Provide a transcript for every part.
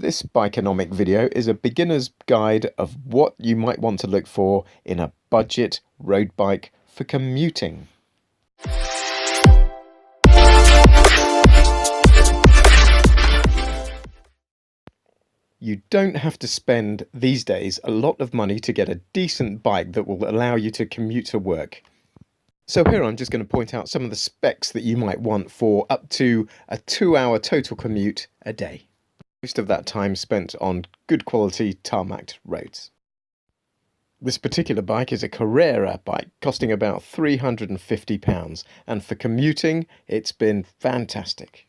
This BikEnomic video is a beginner's guide of what you might want to look for in a budget road bike for commuting. You don't have to spend these days a lot of money to get a decent bike that will allow you to commute to work. So here I'm just going to point out some of the specs that you might want for up to a 2-hour total commute a day. Most of that time spent on good quality tarmacked roads. This particular bike is a Carrera bike costing about £350, and for commuting it's been fantastic.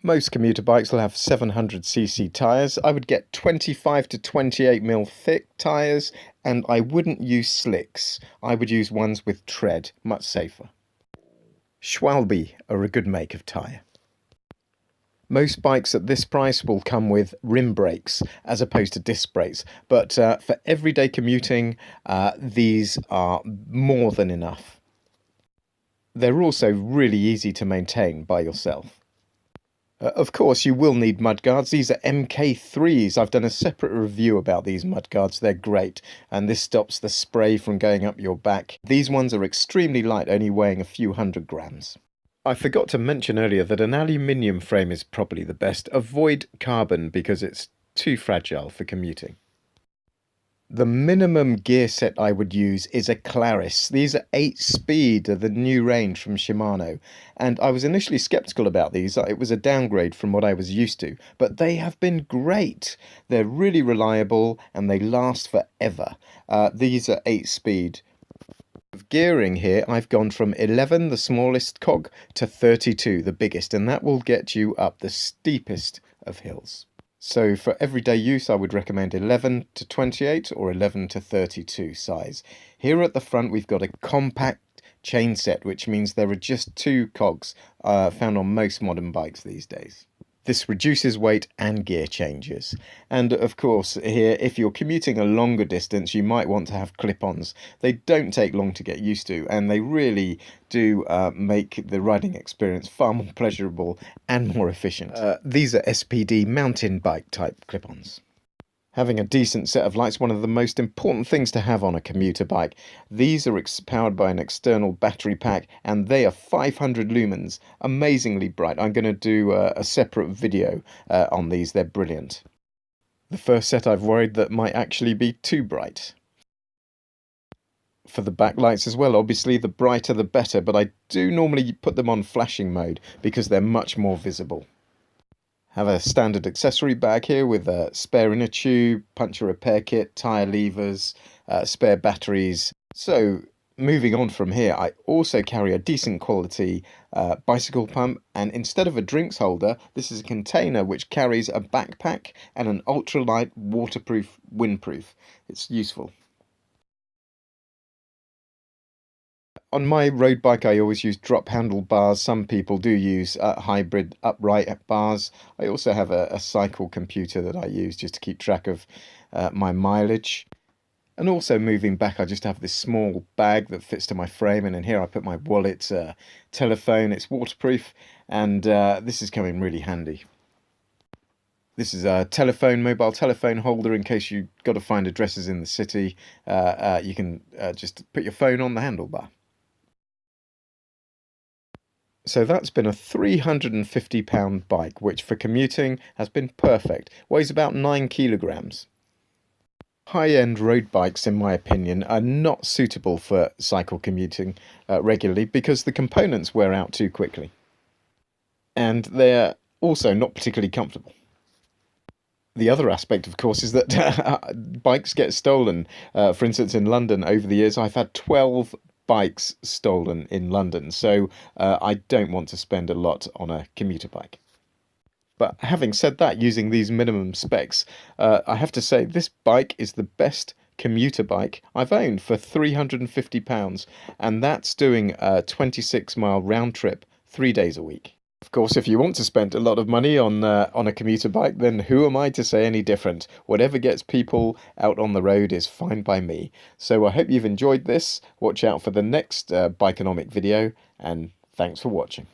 Most commuter bikes will have 700cc tyres. I would get 25 to 28mm thick tyres, and I wouldn't use slicks. I would use ones with tread, much safer. Schwalbe are a good make of tyre. Most bikes at this price will come with rim brakes as opposed to disc brakes, but for everyday commuting these are more than enough. They're also really easy to maintain by yourself. Of course, you will need mudguards. These are MK3s. I've done a separate review about these mudguards. They're great, and this stops the spray from going up your back. These ones are extremely light, only weighing a few hundred grams. I forgot to mention earlier that an aluminium frame is probably the best. Avoid carbon because it's too fragile for commuting. The minimum gear set I would use is a Claris. These are 8-speed, the new range from Shimano, and I was initially sceptical about these. It was a downgrade from what I was used to, but they have been great. They're really reliable and they last forever. These are 8-speed. Gearing here, I've gone from 11, the smallest cog, to 32, the biggest, and that will get you up the steepest of hills. So for everyday use, I would recommend 11 to 28 or 11 to 32 size. Here at the front, we've got a compact chain set, which means there are just 2 cogs found on most modern bikes these days. This reduces weight and gear changes. And of course, here, if you're commuting a longer distance, you might want to have clip-ons. They don't take long to get used to, and they really do make the riding experience far more pleasurable and more efficient. These are SPD mountain bike type clip-ons. Having a decent set of lights is one of the most important things to have on a commuter bike. These are powered by an external battery pack, and they are 500 lumens, amazingly bright. I'm going to do a separate video on these. They're brilliant. The first set I've worried that might actually be too bright. For the backlights as well, obviously the brighter the better, but I do normally put them on flashing mode because they're much more visible. Have a standard accessory bag here with a spare inner tube, puncture repair kit, tyre levers, spare batteries. So moving on from here, I also carry a decent quality bicycle pump, and instead of a drinks holder, this is a container which carries a backpack and an ultralight, waterproof, windproof. It's useful. On my road bike, I always use drop handle bars. Some people do use hybrid upright bars. I also have a cycle computer that I use just to keep track of my mileage. And also moving back, I just have this small bag that fits to my frame, and in here I put my wallet, telephone. It's waterproof, and this is coming really handy. This is a mobile telephone holder in case you've got to find addresses in the city. You can just put your phone on the handlebar. So that's been a £350 bike, which for commuting has been perfect. Weighs about 9 kilograms. High-end road bikes, in my opinion, are not suitable for cycle commuting regularly because the components wear out too quickly. And they're also not particularly comfortable. The other aspect, of course, is that bikes get stolen. For instance, in London over the years, I've had 12 bikes stolen in London, so I don't want to spend a lot on a commuter bike. But having said that, using these minimum specs, I have to say this bike is the best commuter bike I've owned for £350, and that's doing a 26-mile round trip 3 days a week. Of course, if you want to spend a lot of money on a commuter bike, then who am I to say any different? Whatever gets people out on the road is fine by me. So I hope you've enjoyed this. Watch out for the next BikEnomic video, and thanks for watching.